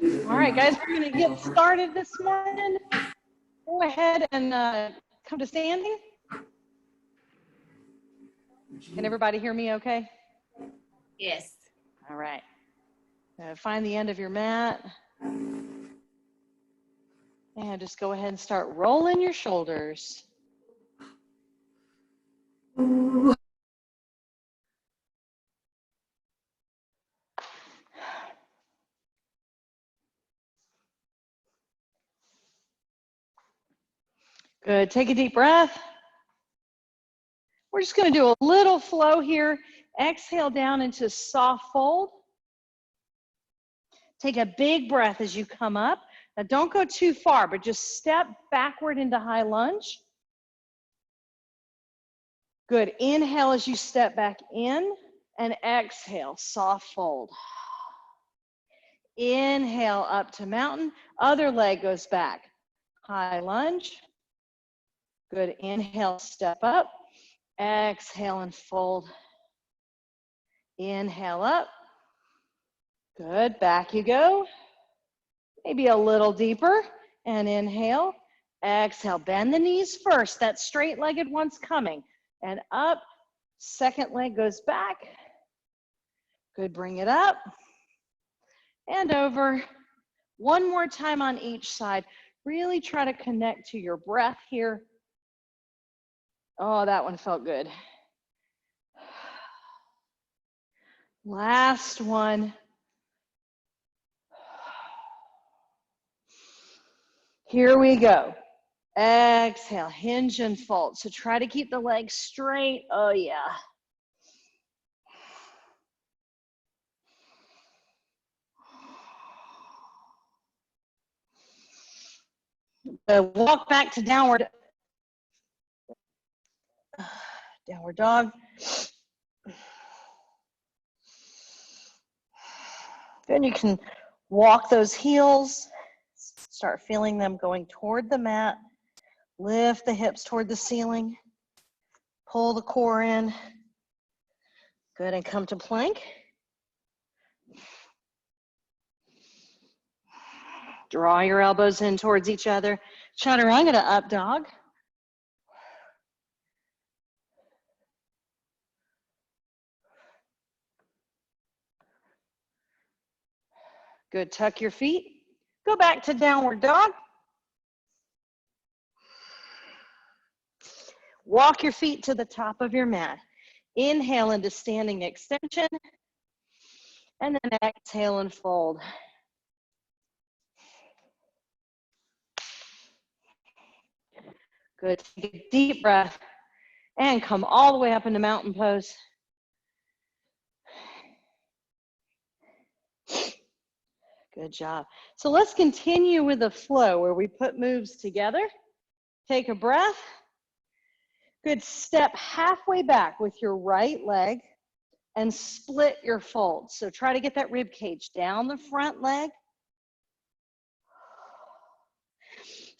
All right, guys, we're going to get started this morning. Go ahead and come to standing. Can everybody hear me okay? Yes. All right. Find the end of your mat. And just go ahead and start rolling your shoulders. Good. Take a deep breath. We're just going to do a little flow here. Exhale down into soft fold. Take a big breath as you come up. Now don't go too far, but just step backward into high lunge. Good. Inhale as you step back in, and exhale, soft fold. Inhale up to mountain. Other leg goes back. High lunge. Good. Inhale, step up. Exhale and fold. Inhale up. Good. Back you go. Maybe a little deeper. And inhale. Exhale. Bend the knees first. That straight-legged one's coming. And up. Second leg goes back. Good. Bring it up. And over. One more time on each side. Really try to connect to your breath here. Oh, that one felt good. Last one. Here we go. Exhale, hinge and fold. So try to keep the legs straight. Oh, yeah. Walk back to downward dog. Then you can walk those heels, start feeling them going toward the mat. Lift the hips toward the ceiling. Pull the core in. Good, and come to plank. Draw your elbows in towards each other. Chaturanga to up dog. Good, tuck your feet. Go back to downward dog. Walk your feet to the top of your mat. Inhale into standing extension. And then exhale and fold. Good, take a deep breath. And come all the way up into mountain pose. Good job. So let's continue with the flow where we put moves together. Take a breath. Good. Step halfway back with your right leg and split your fold. So try to get that rib cage down the front leg.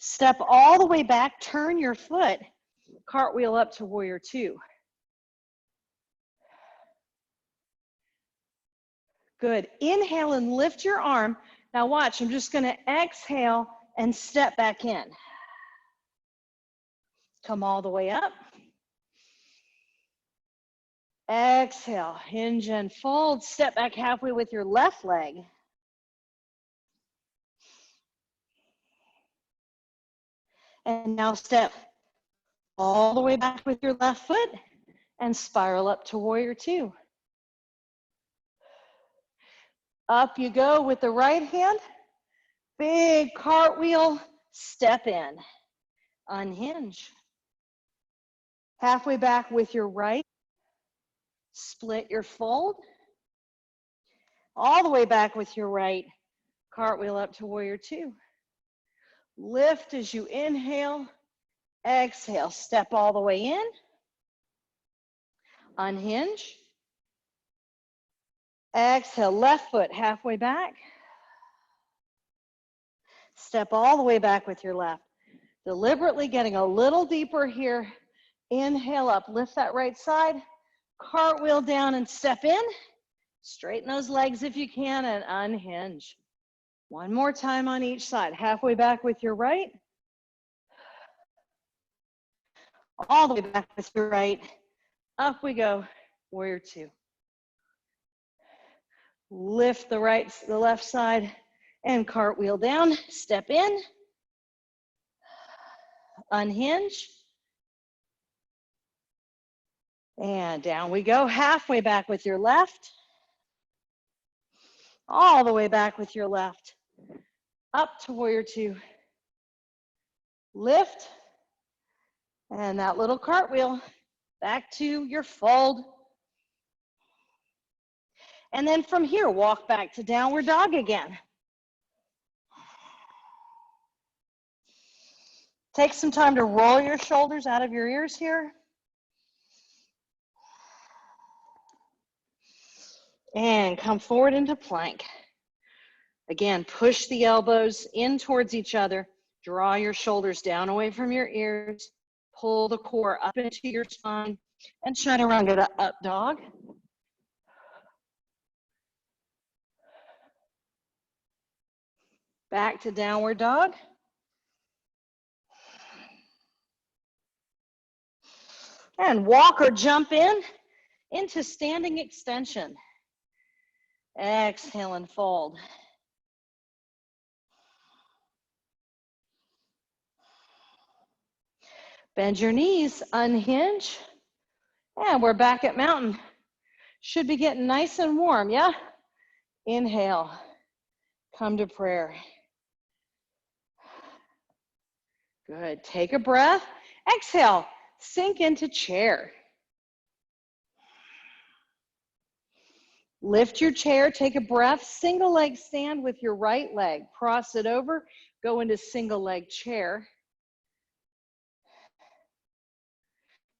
Step all the way back, turn your foot, cartwheel up to warrior two. Good. Inhale and lift your arm. Now watch, I'm just going to exhale and step back in. Come all the way up. Exhale, hinge and fold. Step back halfway with your left leg. And now step all the way back with your left foot and spiral up to warrior two. Up you go with the right hand. Big cartwheel, step in. Unhinge. Halfway back with your right. Split your fold. All the way back with your right. Cartwheel up to warrior two. Lift as you inhale. Exhale, step all the way in. Unhinge. Exhale, left foot halfway back. Step all the way back with your left. Deliberately getting a little deeper here. Inhale up, lift that right side. Cartwheel down and step in. Straighten those legs if you can and unhinge. One more time on each side. Halfway back with your right. All the way back with your right. Up we go. Warrior two. Lift the left side and cartwheel down. Step in. Unhinge. And down we go. Halfway back with your left. All the way back with your left. Up to warrior two. Lift. And that little cartwheel back to your fold. And then from here, walk back to downward dog again. Take some time to roll your shoulders out of your ears here. And come forward into plank. Again, push the elbows in towards each other. Draw your shoulders down away from your ears. Pull the core up into your spine and chaturanga to up dog. Back to downward dog. And walk or jump into standing extension. Exhale and fold. Bend your knees, unhinge. And we're back at mountain. Should be getting nice and warm, yeah? Inhale, come to prayer. Good, take a breath. Exhale, sink into chair. Lift your chair, take a breath, single leg stand with your right leg. Cross it over, go into single leg chair.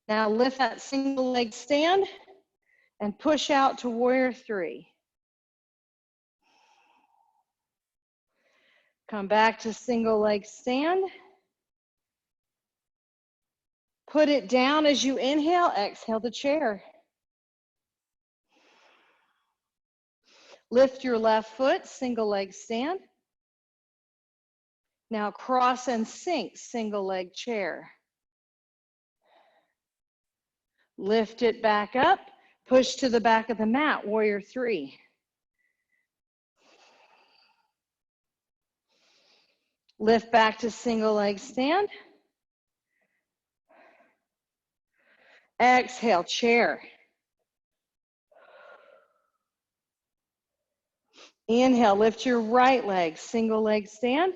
Now lift that single leg stand and push out to warrior three. Come back to single leg stand. Put it down as you inhale, exhale the chair. Lift your left foot, single leg stand. Now cross and sink, single leg chair. Lift it back up, push to the back of the mat, warrior three. Lift back to single leg stand. Exhale, chair. Inhale, lift your right leg, single leg stand.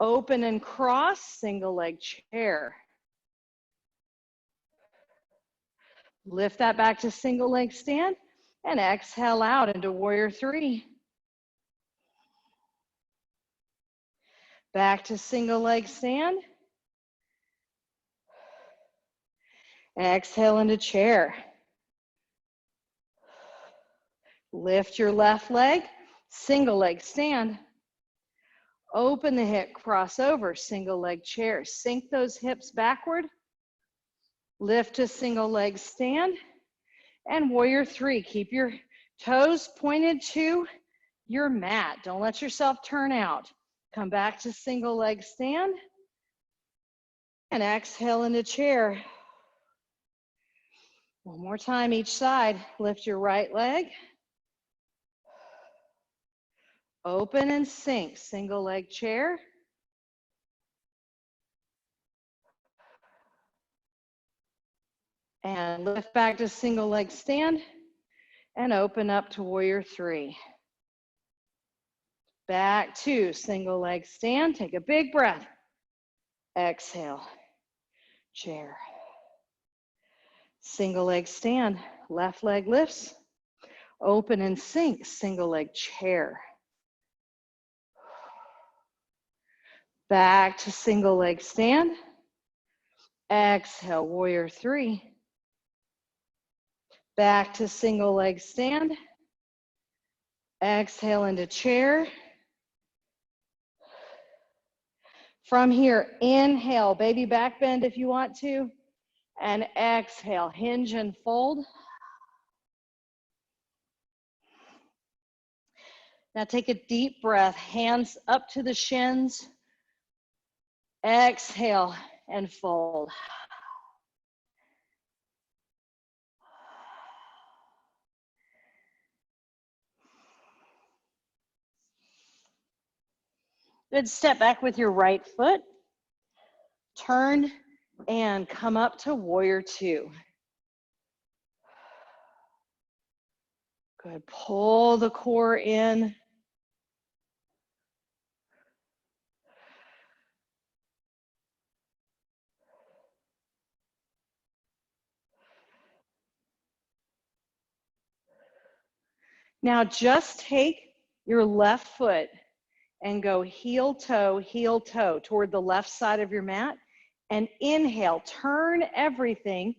Open and cross, single leg chair. Lift that back to single leg stand and exhale out into warrior three. Back to single leg stand. Exhale into chair. Lift your left leg, single leg stand. Open the hip, cross over, single leg chair. Sink those hips backward. Lift to single leg stand. And warrior three, keep your toes pointed to your mat. Don't let yourself turn out. Come back to single leg stand. And exhale into chair. One more time each side. Lift your right leg. Open and sink, single leg chair. And lift back to single leg stand and open up to warrior three. Back to single leg stand. Take a big breath. Exhale, chair. Single leg stand, left leg lifts. Open and sink, single leg chair. Back to single leg stand. Exhale, warrior three. Back to single leg stand. Exhale into chair. From here, inhale, baby back bend if you want to. And exhale, hinge and fold. Now take a deep breath, hands up to the shins. Exhale and fold. Good, step back with your right foot. Turn and come up to warrior two. Good, pull the core in. Now just take your left foot and go heel toe toward the left side of your mat. And inhale, turn everything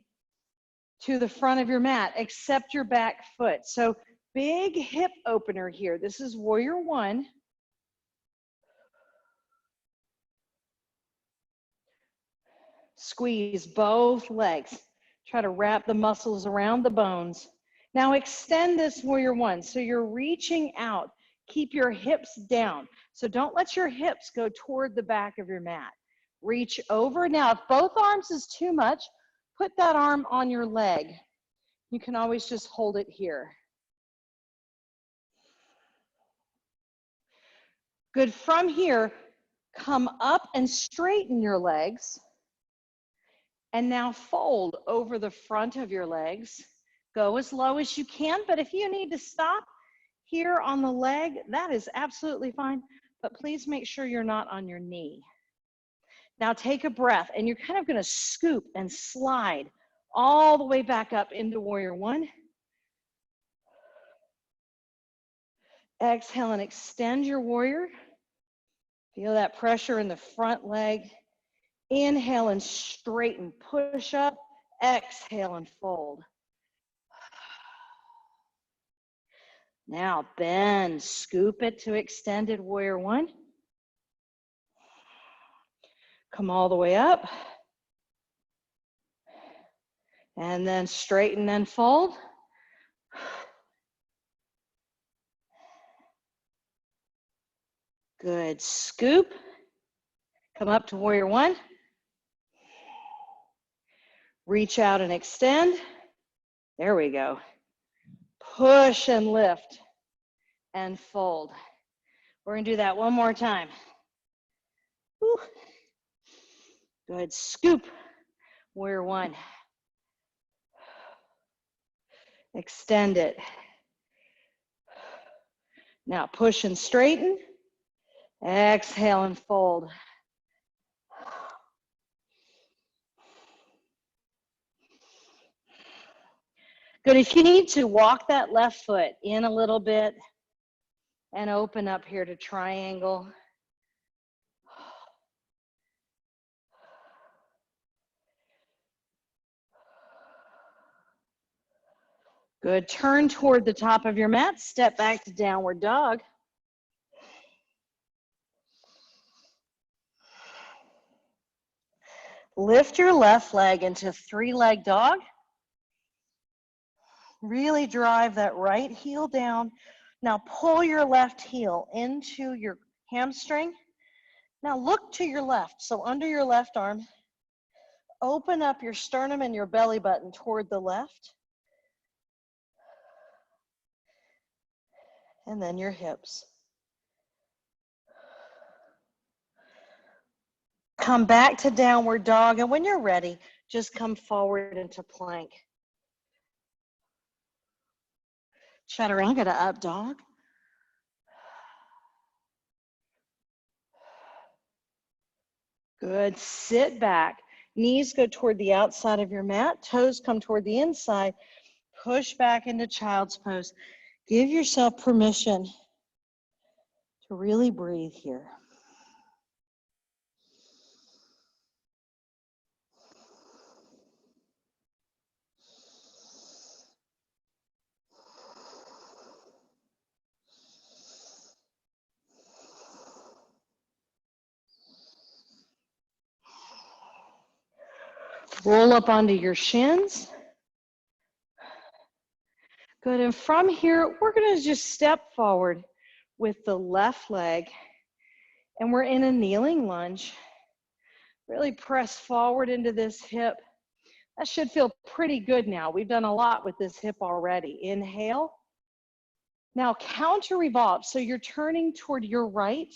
to the front of your mat, except your back foot. So big hip opener here. This is warrior one. Squeeze both legs. Try to wrap the muscles around the bones. Now extend this warrior one. So you're reaching out. Keep your hips down. So don't let your hips go toward the back of your mat. Reach over. Now, if both arms is too much, put that arm on your leg. You can always just hold it here. Good. From here, come up and straighten your legs. And now fold over the front of your legs. Go as low as you can, but if you need to stop here on the leg, that is absolutely fine, but please make sure you're not on your knee. Now take a breath, and you're kind of gonna scoop and slide all the way back up into warrior one. Exhale and extend your warrior. Feel that pressure in the front leg. Inhale and straighten, push up, exhale and fold. Now bend, scoop it to extended warrior one. Come all the way up. And then straighten and fold. Good, scoop. Come up to warrior one. Reach out and extend. There we go. Push and lift and fold. We're gonna do that one more time. Whew. Good, scoop, warrior one. Extend it. Now push and straighten. Exhale and fold. Good, if you need to, walk that left foot in a little bit and open up here to triangle. Good, turn toward the top of your mat, step back to downward dog. Lift your left leg into three-leg dog. Really drive that right heel down. Now pull your left heel into your hamstring. Now look to your left, so under your left arm, open up your sternum and your belly button toward the left. And then your hips. Come back to downward dog, and when you're ready, just come forward into plank. Chaturanga to up dog. Good, sit back. Knees go toward the outside of your mat, toes come toward the inside. Push back into child's pose. Give yourself permission to really breathe here. Roll up onto your shins. Good, and from here, we're gonna just step forward. with the left leg, and we're in a kneeling lunge. Really press forward into this hip. That should feel pretty good now. We've done a lot with this hip already. Inhale. Now counter revolve, so you're turning toward your right.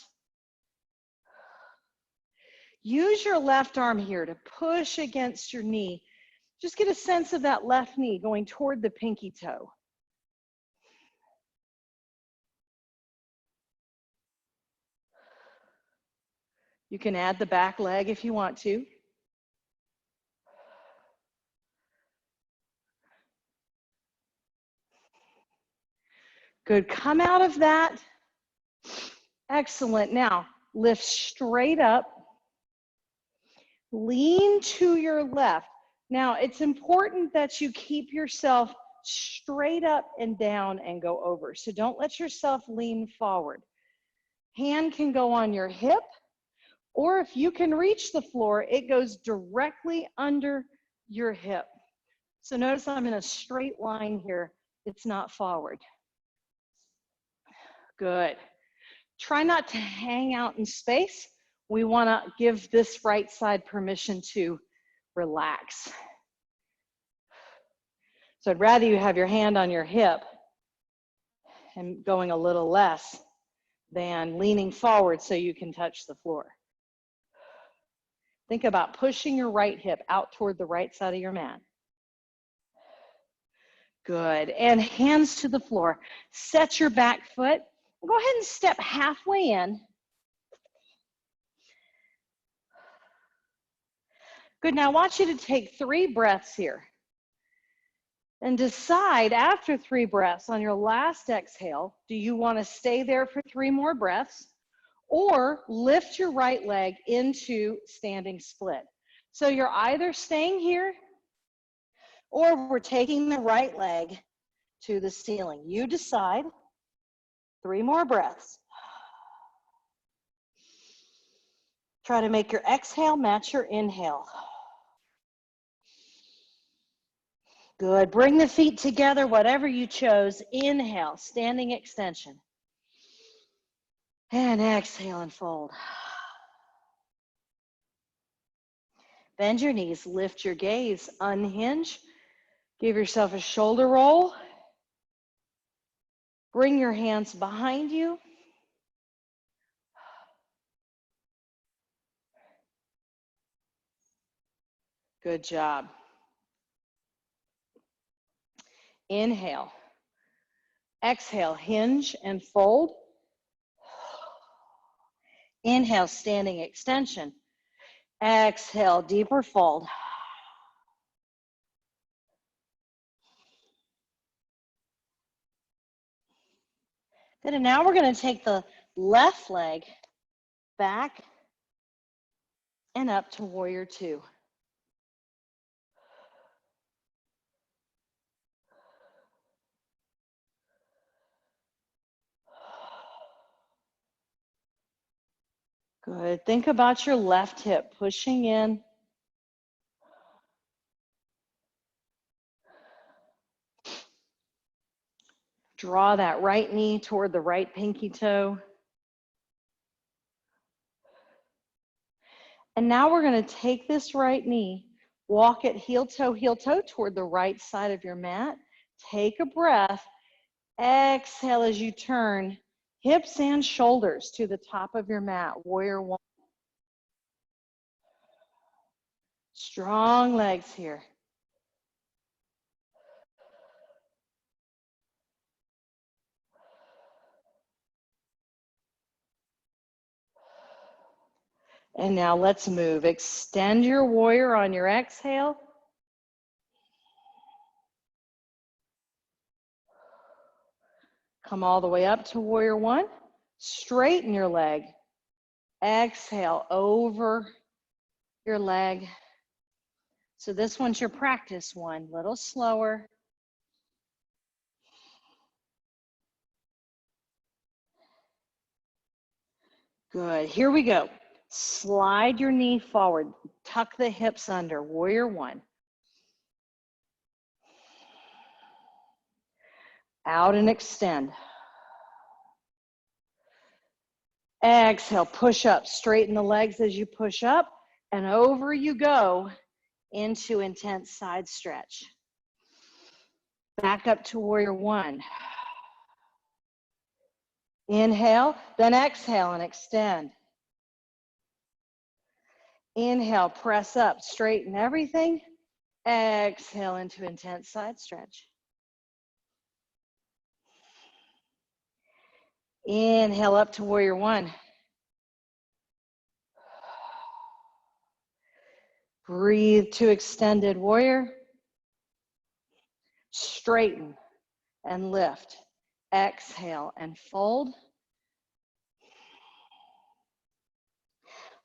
Use your left arm here to push against your knee. Just get a sense of that left knee going toward the pinky toe. You can add the back leg if you want to. Good, come out of that. Excellent, now lift straight up. Lean to your left. Now it's important that you keep yourself straight up and down and go over. So don't let yourself lean forward. Hand can go on your hip, or if you can reach the floor, it goes directly under your hip. So notice I'm in a straight line here. It's not forward. Good. Try not to hang out in space. We want to give this right side permission to relax. So I'd rather you have your hand on your hip and going a little less than leaning forward so you can touch the floor. Think about pushing your right hip out toward the right side of your mat. Good, and hands to the floor. Set your back foot. Go ahead and step halfway in. Good, now I want you to take 3 breaths here. And decide after 3 breaths on your last exhale, do you want to stay there for 3 more breaths or lift your right leg into standing split? So you're either staying here or we're taking the right leg to the ceiling. You decide. 3 more breaths. Try to make your exhale match your inhale. Good. Bring the feet together, whatever you chose. Inhale, standing extension. And exhale and fold. Bend your knees, lift your gaze, unhinge. Give yourself a shoulder roll. Bring your hands behind you. Good job. Inhale. Exhale, hinge and fold. Inhale, standing extension. Exhale, deeper fold. Good, and now we're going to take the left leg back and up to warrior 2. Good. Think about your left hip pushing in. Draw that right knee toward the right pinky toe. And now we're going to take this right knee, walk it heel toe toward the right side of your mat. Take a breath. Exhale as you turn hips and shoulders to the top of your mat. Warrior 1. Strong legs here. And now let's move. Extend your warrior on your exhale. Come all the way up to warrior 1. Straighten your leg. Exhale over your leg. So this one's your practice one, little slower. Good, here we go. Slide your knee forward, tuck the hips under, warrior 1. Out and extend. Exhale, push up. Straighten the legs as you push up, and over you go into intense side stretch. Back up to warrior one. Inhale, then exhale and extend. Inhale, press up, straighten everything. Exhale into intense side stretch. Inhale up to warrior one. Breathe to extended warrior. Straighten and lift. Exhale and fold.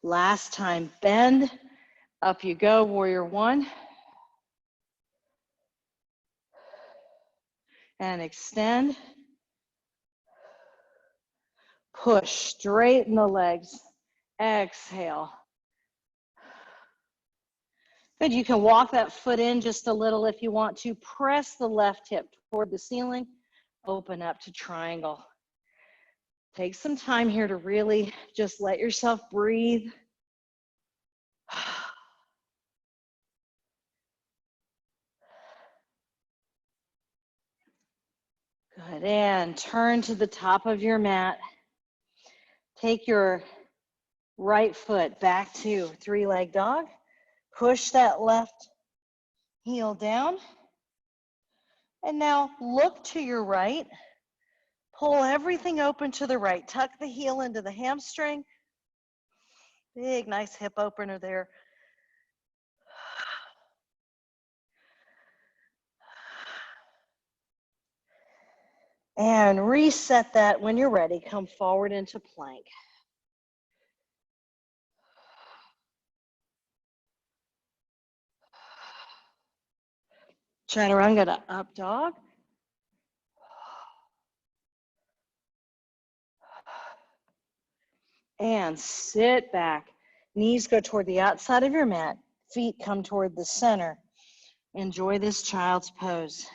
Last time, bend. Up you go, warrior one. And extend. Push, straighten the legs. Exhale. Good, you can walk that foot in just a little if you want to. Press the left hip toward the ceiling. Open up to triangle. Take some time here to really just let yourself breathe. Good, and turn to the top of your mat. Take your right foot back to three-leg dog. Push that left heel down. And now look to your right. Pull everything open to the right. Tuck the heel into the hamstring. Big, nice hip opener there. And reset that when you're ready. Come forward into plank. Chaturanga, up dog. And sit back. Knees go toward the outside of your mat. Feet come toward the center. Enjoy this child's pose.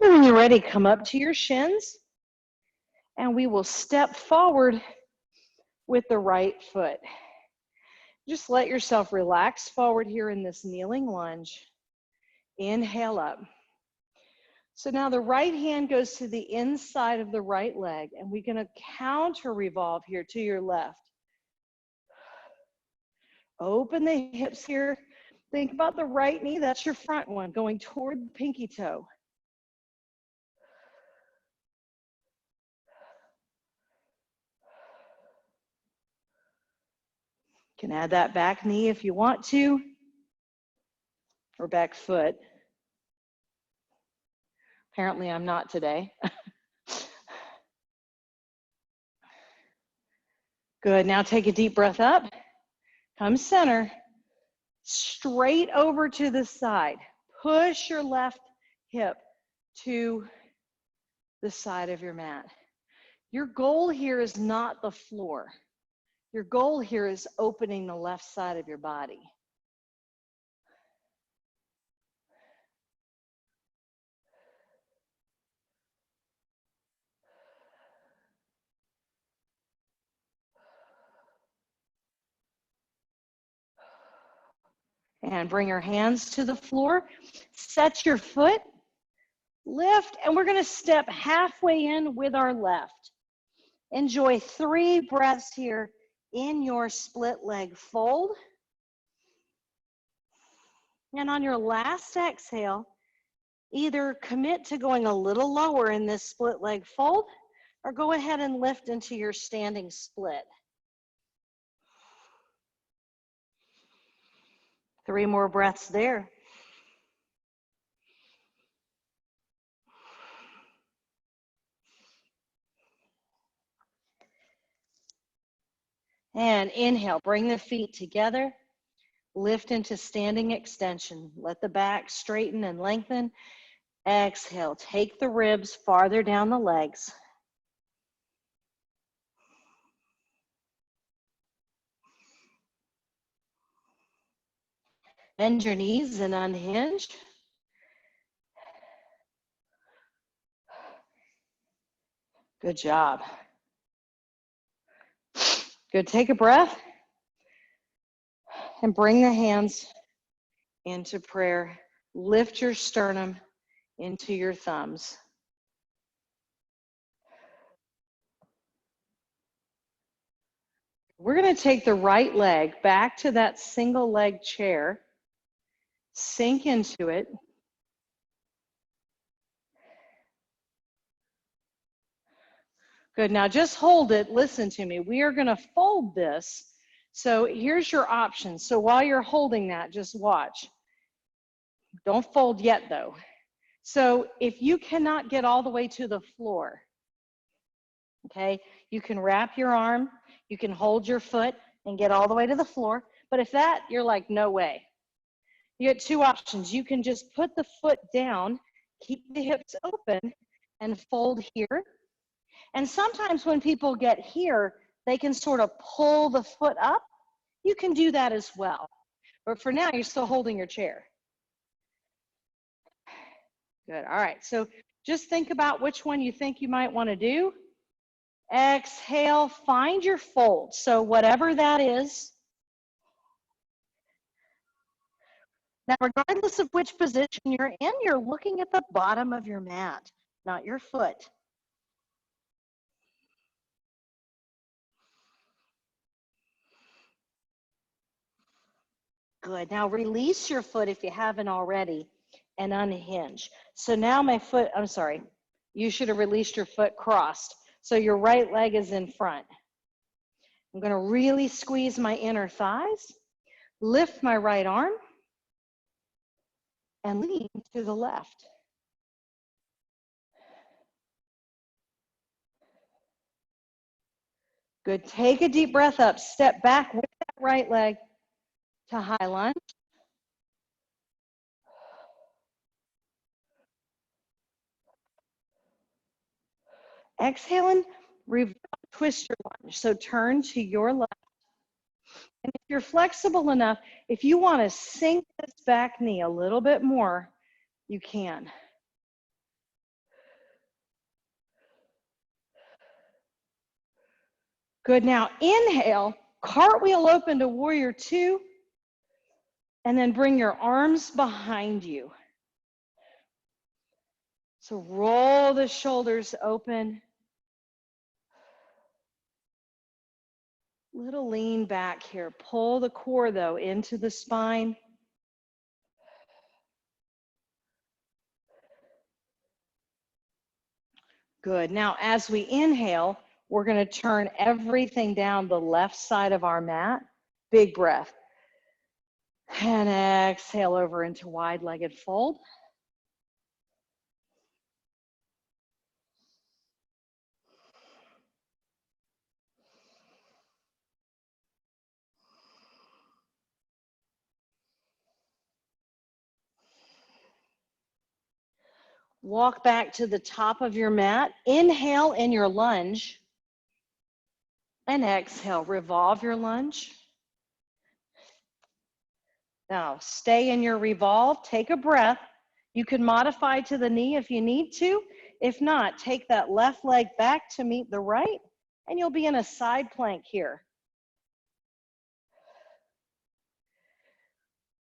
And when you're ready, come up to your shins, and we will step forward with the right foot. Just let yourself relax forward here in this kneeling lunge. Inhale up. So now the right hand goes to the inside of the right leg, and we're gonna counter revolve here to your left. Open the hips here. Think about the right knee, that's your front one, going toward the pinky toe. You can add that back knee if you want to, or back foot. Apparently I'm not today. Good, now take a deep breath up. Come center, straight over to the side. Push your left hip to the side of your mat. Your goal here is not the floor. Your goal here is opening the left side of your body. And bring your hands to the floor. Set your foot, lift, and we're gonna step halfway in with our left. Enjoy 3 breaths here in your split leg fold. And on your last exhale, either commit to going a little lower in this split leg fold, or go ahead and lift into your standing split. 3 more breaths there. And inhale, bring the feet together, lift into standing extension. Let the back straighten and lengthen. Exhale, take the ribs farther down the legs. Bend your knees and unhinge. Good job. Good, take a breath and bring the hands into prayer. Lift your sternum into your thumbs. We're going to take the right leg back to that single leg chair. Sink into it. Good, now just hold it. Listen to me. We are going to fold this. So here's your option. So while you're holding that, just watch. Don't fold yet though. So if you cannot get all the way to the floor, okay, you can wrap your arm, you can hold your foot and get all the way to the floor. But if that, you're like, no way. You get two options. You can just put the foot down, keep the hips open, and fold here. And sometimes when people get here, they can sort of pull the foot up. You can do that as well. But for now, you're still holding your chair. Good. All right. So just think about which one you think you might want to do. Exhale, find your fold. So whatever that is. Now, regardless of which position you're in, you're looking at the bottom of your mat, not your foot. Good. Now release your foot if you haven't already and unhinge. So now my foot, I'm sorry, you should have released your foot crossed. So your right leg is in front. I'm going to really squeeze my inner thighs, lift my right arm, and lean to the left. Good. Take a deep breath up. Step back with that right leg to high lunge. Exhaling, reverse twist your lunge. So turn to your left. And if you're flexible enough, if you want to sink this back knee a little bit more, you can. Good. Now inhale, cartwheel open to warrior two, and then bring your arms behind you. So roll the shoulders open. Little lean back here. Pull the core though into the spine. Good. Now as we inhale, we're going to turn everything down the left side of our mat. Big breath. And exhale over into wide-legged fold. Walk back to the top of your mat. Inhale in your lunge. And exhale, revolve your lunge. Now, stay in your revolve. Take a breath. You can modify to the knee if you need to. If not, take that left leg back to meet the right, and you'll be in a side plank here.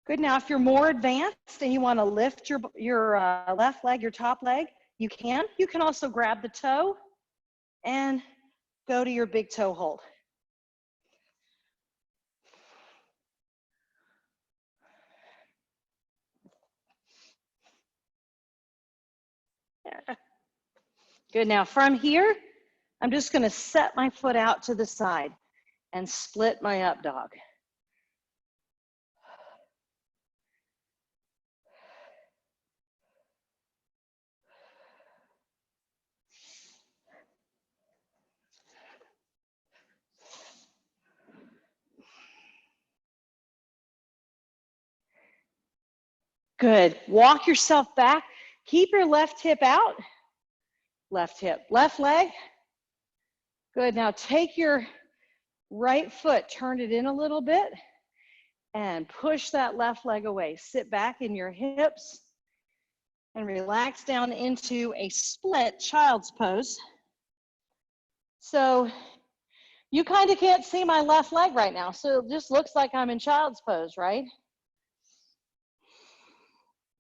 Good. Now, if you're more advanced and you want to lift your left leg, your top leg, you can. You can also grab the toe and go to your big toe hold. Good. Now, from here, I'm just going to set my foot out to the side and split my up dog. Good. Walk yourself back Keep your left hip out. Left hip, left leg. Good. Now take your right foot, turn it in a little bit, and push that left leg away. Sit back in your hips and relax down into a split child's pose. So you kind of can't see my left leg right now, so it just looks like I'm in child's pose, right?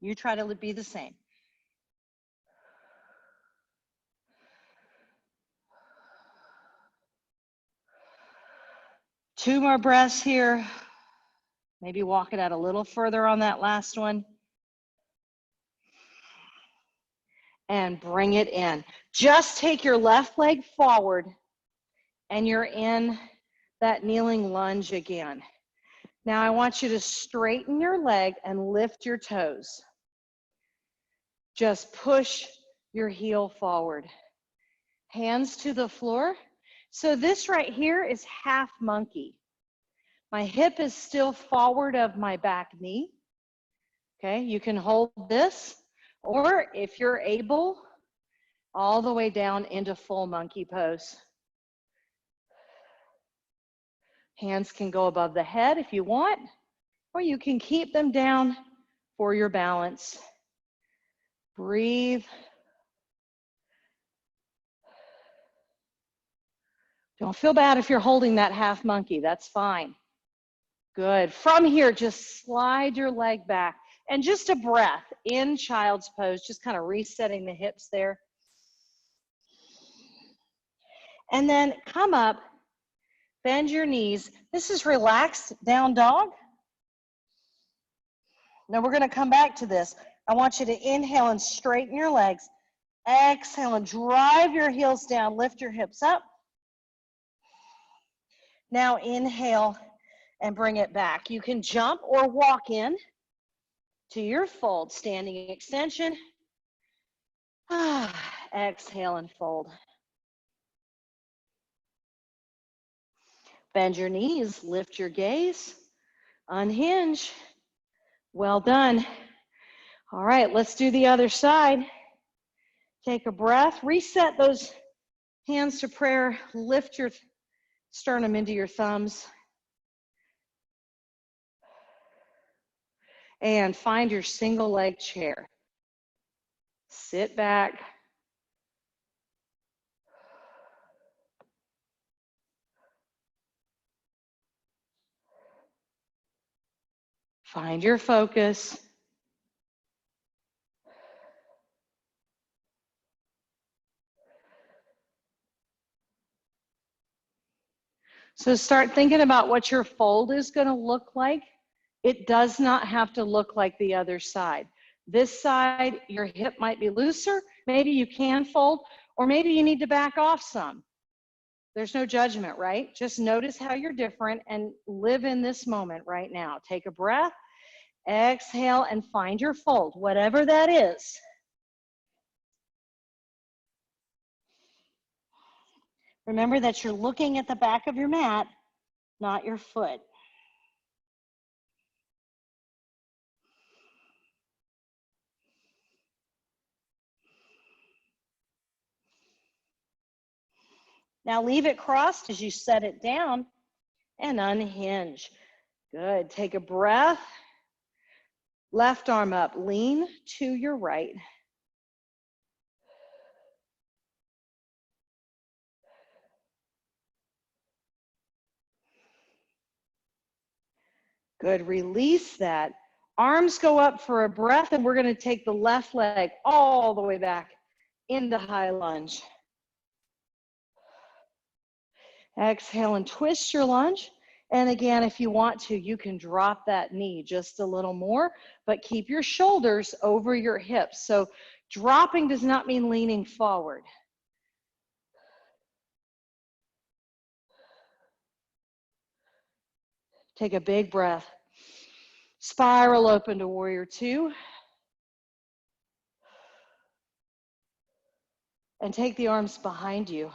You try to be the same. Two more breaths here. Maybe walk it out a little further on that last one. And bring it in. Just take your left leg forward and you're in that kneeling lunge again. Now I want you to straighten your leg and lift your toes. Just push your heel forward. Hands to the floor. So this right here is half monkey. My hip is still forward of my back knee. Okay, you can hold this, or if you're able, all the way down into full monkey pose. Hands can go above the head if you want, or you can keep them down for your balance. Breathe. Don't feel bad if you're holding that half monkey, that's fine. Good. From here, just slide your leg back. And just a breath in child's pose, just kind of resetting the hips there. And then come up, bend your knees. This is relaxed down dog. Now we're going to come back to this. I want you to inhale and straighten your legs. Exhale and drive your heels down, lift your hips up. Now inhale and bring it back. You can jump or walk in to your fold, standing extension. Exhale and fold. Bend your knees, lift your gaze, unhinge. Well done. All right, let's do the other side. Take a breath, reset those hands to prayer, lift your sternum into your thumbs. And find your single leg chair. Sit back. Find your focus. So start thinking about what your fold is going to look like. It does not have to look like the other side. This side, your hip might be looser. Maybe you can fold, or maybe you need to back off some. There's no judgment, right? Just notice how you're different and live in this moment right now. Take a breath, exhale, and find your fold, whatever that is. Remember that you're looking at the back of your mat, not your foot. Now leave it crossed as you set it down and unhinge. Good. Take a breath. Left arm up. Lean to your right. Good. Release that. Arms go up for a breath, and we're going to take the left leg all the way back into high lunge. Exhale and twist your lunge. And again, if you want to, you can drop that knee just a little more, but keep your shoulders over your hips. So dropping does not mean leaning forward. Take a big breath. Spiral open to warrior two. And take the arms behind you.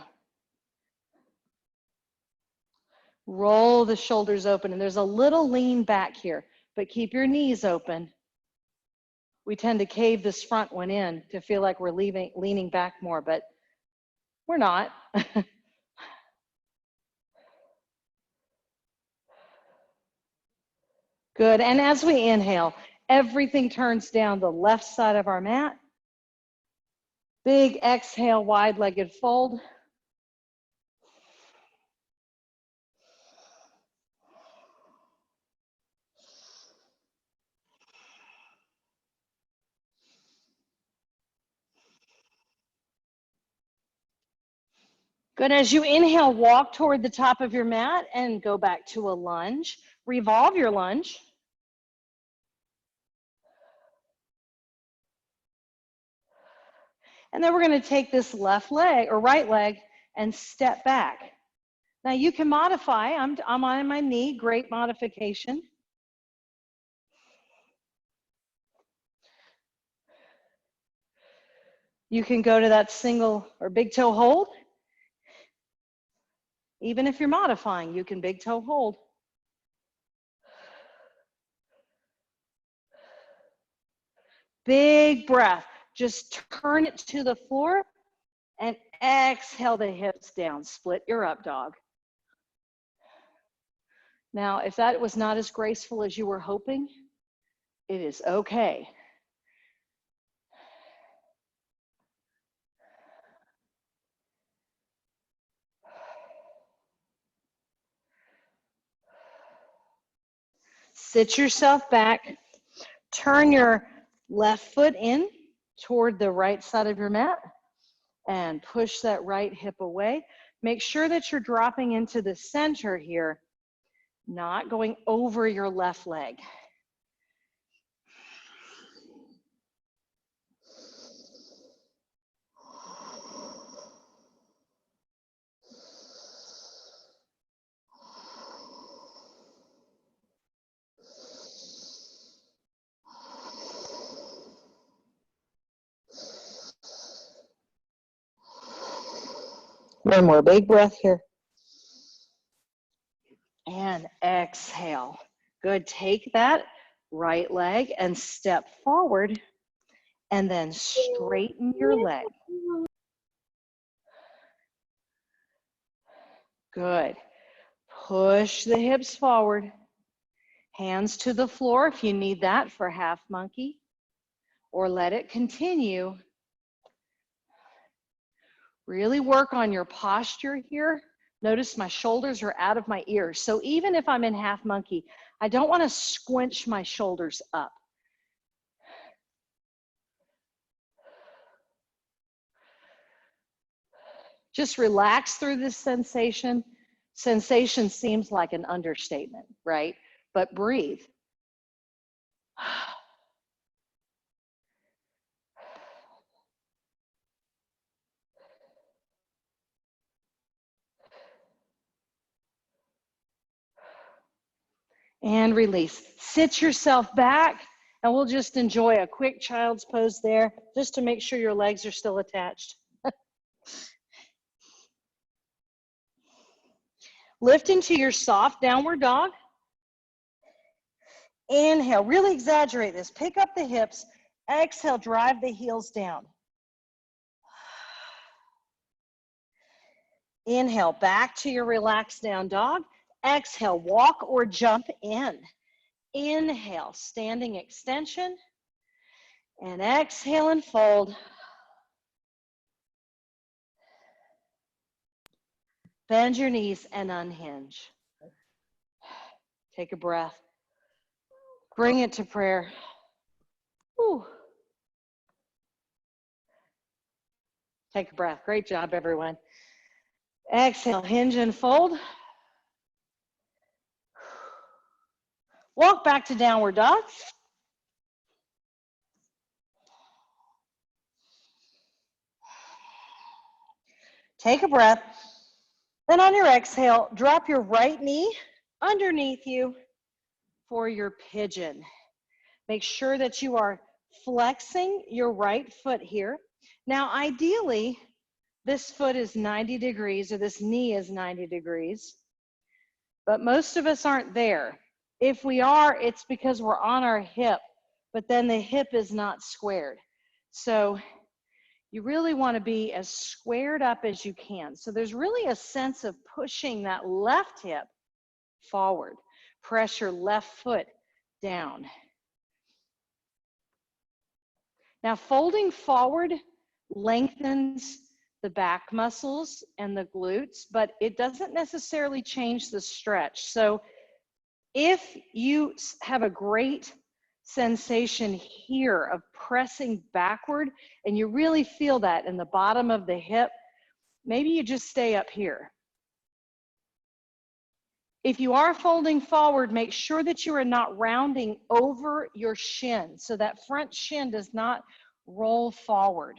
Roll the shoulders open, and there's a little lean back here, but keep your knees open. We tend to cave this front one in to feel like we're leaning back more, but we're not. Good, and as we inhale, everything turns down the left side of our mat. Big exhale, wide-legged fold. Good, as you inhale, walk toward the top of your mat and go back to a lunge. Revolve your lunge. And then we're going to take this left leg or right leg and step back. Now you can modify. I'm on my knee, great modification. You can go to that single or big toe hold. Even if you're modifying, you can big toe hold. Big breath. Just turn it to the floor and exhale the hips down. Split your up dog. Now, if that was not as graceful as you were hoping, it is okay. Sit yourself back. Turn your left foot in toward the right side of your mat and push that right hip away. Make sure that you're dropping into the center here, not going over your left leg. One more big breath here. And exhale. Good, take that right leg and step forward and then straighten your leg. Good. Push the hips forward. Hands to the floor if you need that for half monkey, or let it continue. Really work on your posture here. Notice my shoulders are out of my ears. So even if I'm in half monkey, I don't want to squinch my shoulders up. Just relax through this sensation. Sensation seems like an understatement, right? But breathe. And release. Sit yourself back, and we'll just enjoy a quick child's pose there, just to make sure your legs are still attached. Lift into your soft downward dog. Inhale, really exaggerate this. Pick up the hips. Exhale, drive the heels down. Inhale, back to your relaxed down dog. Exhale, walk or jump in. Inhale, standing extension. And exhale and fold. Bend your knees and unhinge. Take a breath. Bring it to prayer. Whew. Take a breath. Great job, everyone. Exhale, hinge and fold. Walk back to downward dog. Take a breath. Then on your exhale, drop your right knee underneath you for your pigeon. Make sure that you are flexing your right foot here. Now, ideally, this foot is 90 degrees or this knee is 90 degrees, but most of us aren't there. If we are, it's because we're on our hip but then the hip is not squared. So you really want to be as squared up as you can. So there's really a sense of pushing that left hip forward. Press your left foot down. Now, folding forward lengthens the back muscles and the glutes, but it doesn't necessarily change the stretch. So if you have a great sensation here of pressing backward and you really feel that in the bottom of the hip, maybe you just stay up here. If you are folding forward, make sure that you are not rounding over your shin, so that front shin does not roll forward.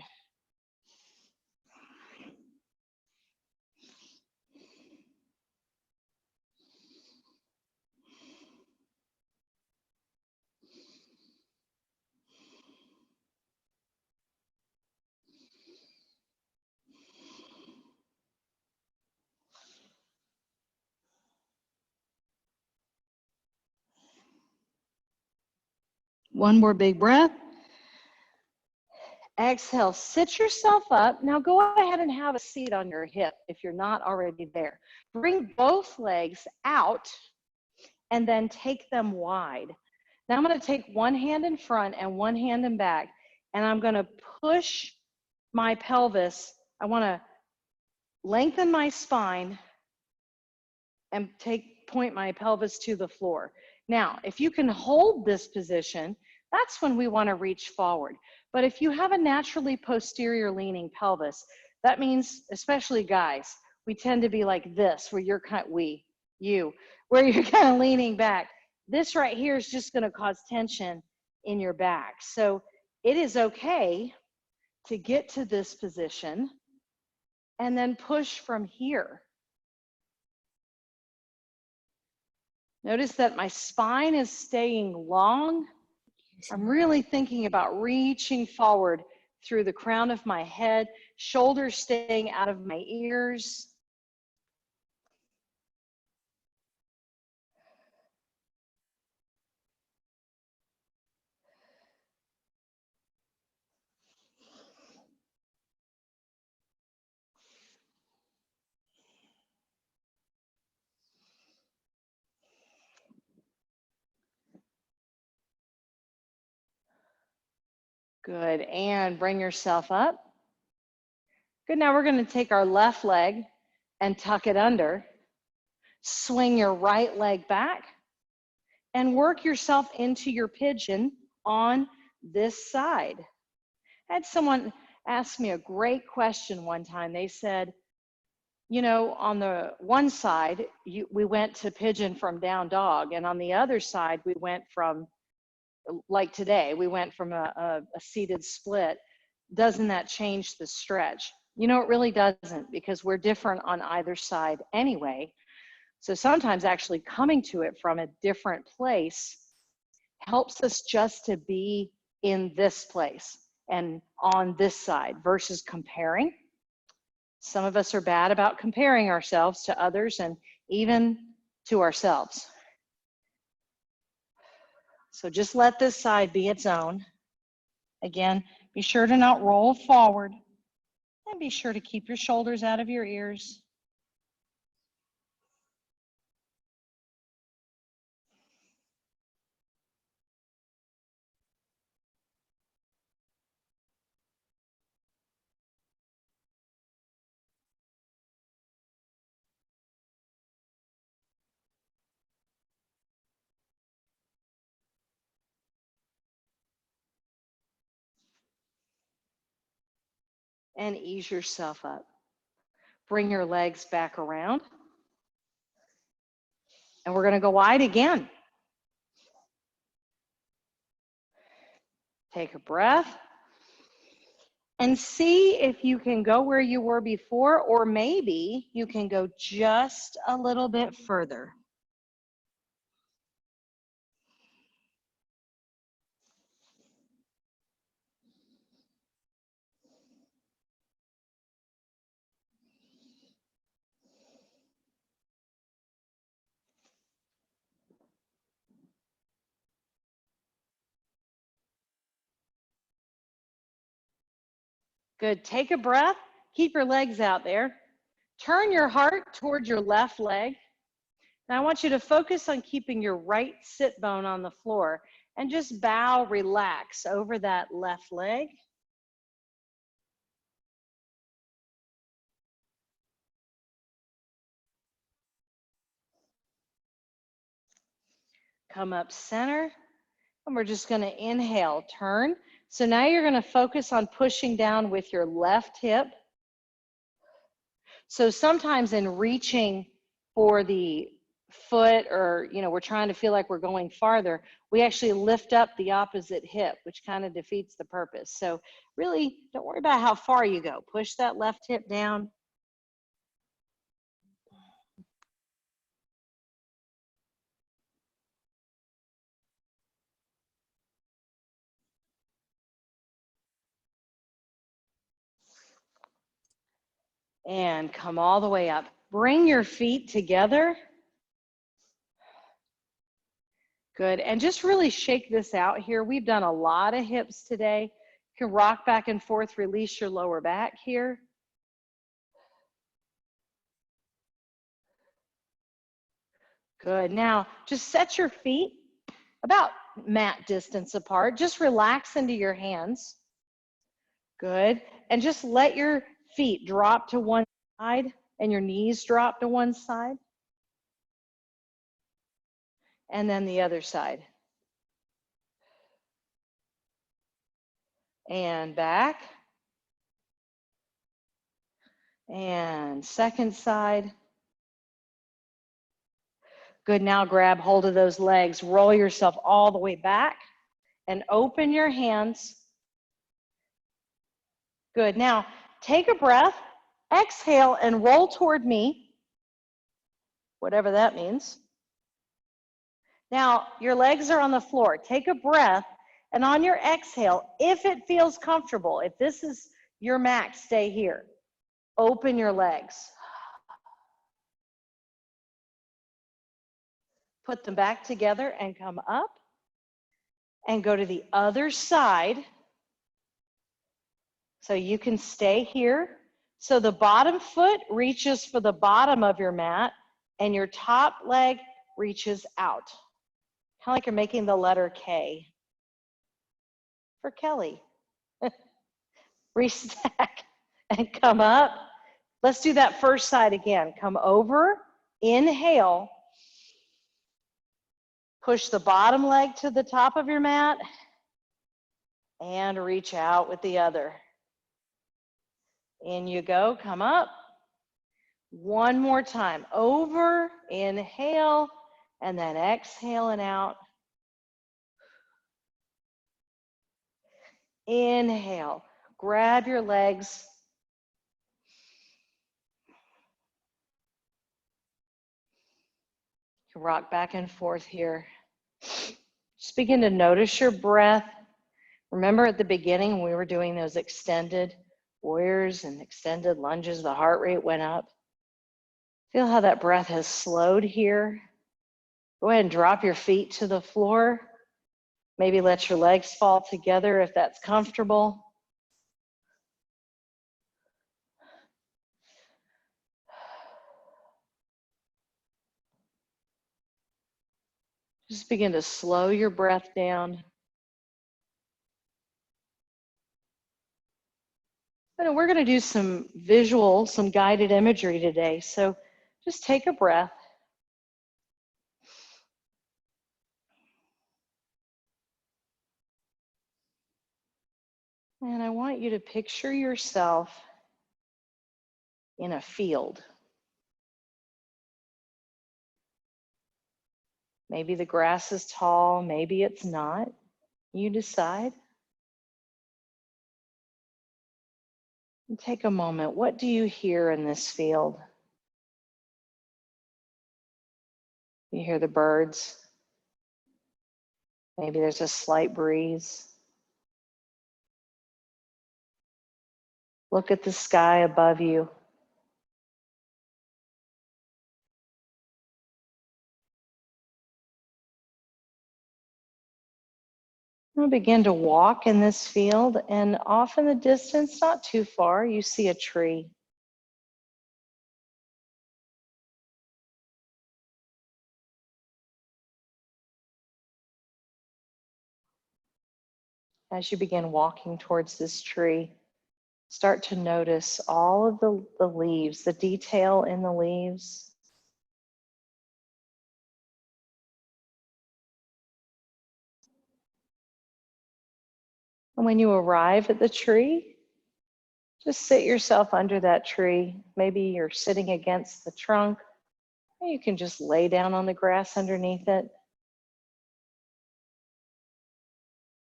One more big breath. Exhale, sit yourself up. Now go ahead and have a seat on your hip if you're not already there. Bring both legs out and then take them wide. Now I'm going to take one hand in front and one hand in back, and I'm going to push my pelvis. I want to lengthen my spine and point my pelvis to the floor. Now, if you can hold this position, that's when we want to reach forward. But if you have a naturally posterior leaning pelvis, that means, especially guys, we tend to be like this, where you're kind of, where you're kind of leaning back. This right here is just going to cause tension in your back. So it is okay to get to this position and then push from here. Notice that my spine is staying long. I'm really thinking about reaching forward through the crown of my head, shoulders staying out of my ears. Good, and bring yourself up. Good, now we're gonna take our left leg and tuck it under. Swing your right leg back and work yourself into your pigeon on this side. I had someone ask me a great question one time. They said, you know, on the one side, we went to pigeon from down dog, and on the other side, we went from, like today, we went from a seated split. Doesn't that change the stretch? You know, it really doesn't, because we're different on either side anyway. So sometimes actually coming to it from a different place helps us just to be in this place and on this side versus comparing. Some of us are bad about comparing ourselves to others and even to ourselves. So just let this side be its own. Again, be sure to not roll forward, and be sure to keep your shoulders out of your ears. And ease yourself up. Bring your legs back around. And we're going to go wide again. Take a breath. And see if you can go where you were before, or maybe you can go just a little bit further. Good. Take a breath. Keep your legs out there. Turn your heart towards your left leg. And I want you to focus on keeping your right sit bone on the floor and just bow, relax over that left leg. Come up center. And we're just going to inhale, turn. So now you're going to focus on pushing down with your left hip. So sometimes in reaching for the foot, or we're trying to feel like we're going farther, we actually lift up the opposite hip, which kind of defeats the purpose. So really don't worry about how far you go. Push that left hip down. And come all the way up. Bring your feet together. Good. And just really shake this out here. We've done a lot of hips today. You can rock back and forth, release your lower back here. Good. Now, just set your feet about mat distance apart. Just relax into your hands. Good. And just let your feet drop to one side and your knees drop to one side. And then the other side. And back. And second side. Good, now grab hold of those legs, roll yourself all the way back and open your hands. Good, now take a breath, exhale and roll toward me, whatever that means. Now your legs are on the floor, take a breath, and on your exhale, if it feels comfortable, if this is your max, stay here. Open your legs. Put them back together and come up and go to the other side. So you can stay here. So the bottom foot reaches for the bottom of your mat and your top leg reaches out. Kind of like you're making the letter K for Kelly. Restack and come up. Let's do that first side again. Come over, inhale. Push the bottom leg to the top of your mat and reach out with the other. In you go, come up. One more time, over, inhale, and then exhale and out. Inhale, grab your legs. You can rock back and forth here. Just begin to notice your breath. Remember at the beginning when we were doing those extended warriors and extended lunges, the heart rate went up. Feel how that breath has slowed here. Go ahead and drop your feet to the floor. Maybe let your legs fall together if that's comfortable. Just begin to slow your breath down. And we're going to do some visual, some guided imagery today. So just take a breath. And I want you to picture yourself in a field. Maybe the grass is tall, maybe it's not. You decide. And take a moment. What do you hear in this field? You hear the birds. Maybe there's a slight breeze. Look at the sky above you. Now begin to walk in this field, and off in the distance, not too far, you see a tree. As you begin walking towards this tree, start to notice all of the leaves, the detail in the leaves. And when you arrive at the tree, just sit yourself under that tree. Maybe you're sitting against the trunk, or you can just lay down on the grass underneath it.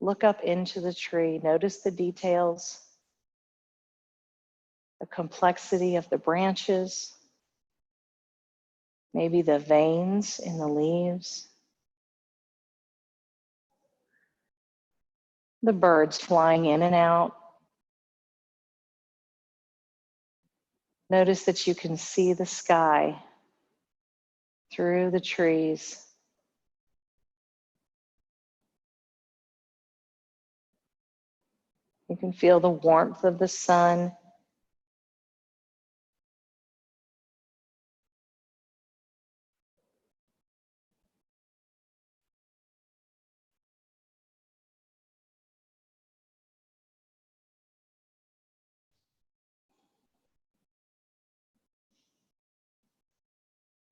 Look up into the tree, notice the details, the complexity of the branches, maybe the veins in the leaves, the birds flying in and out. Notice that you can see the sky through the trees. You can feel the warmth of the sun.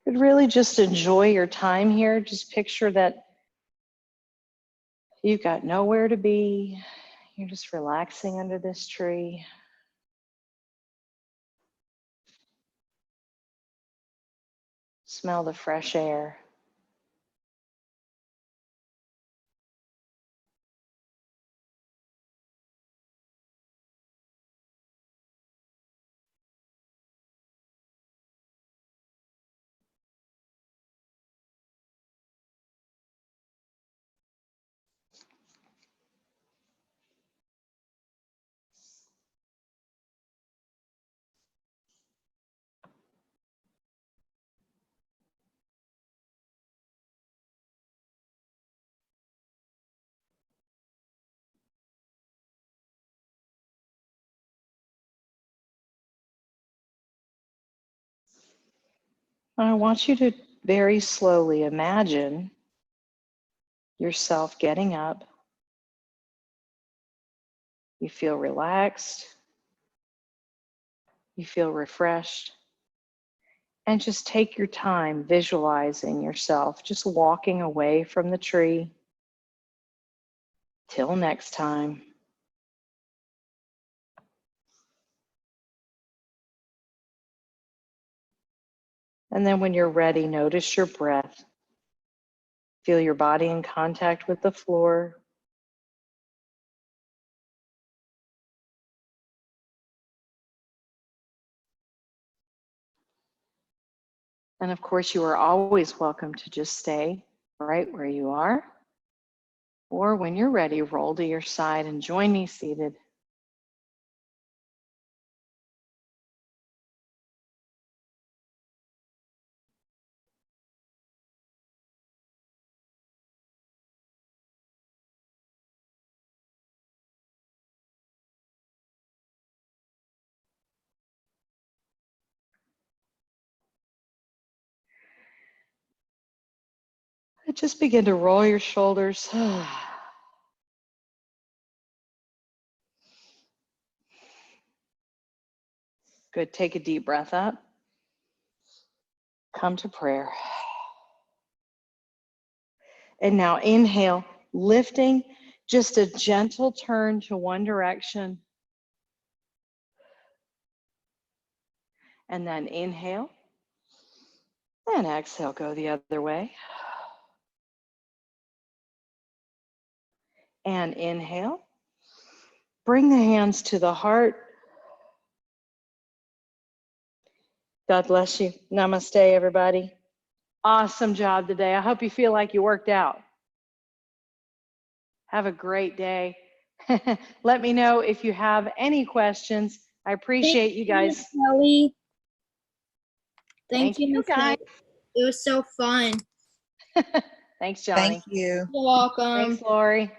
But really just enjoy your time here. Just picture that you've got nowhere to be. You're just relaxing under this tree. Smell the fresh air. I want you to very slowly imagine yourself getting up. You feel relaxed. You feel refreshed. And just take your time visualizing yourself, just walking away from the tree. Till next time. And then when you're ready, notice your breath. Feel your body in contact with the floor. And of course, you are always welcome to just stay right where you are. Or when you're ready, roll to your side and join me seated. Just begin to roll your shoulders. Good. Take a deep breath up. Come to prayer. And now inhale, lifting, just a gentle turn to one direction. And then inhale. And exhale, go the other way. And inhale. Bring the hands to the heart. God bless you. Namaste, everybody. Awesome job today. I hope you feel like you worked out. Have a great day. Let me know if you have any questions. I appreciate you guys. Kelly. Thank you, guys. It was so fun. Thanks, Johnny. Thank you. You're welcome. Thanks, Lori.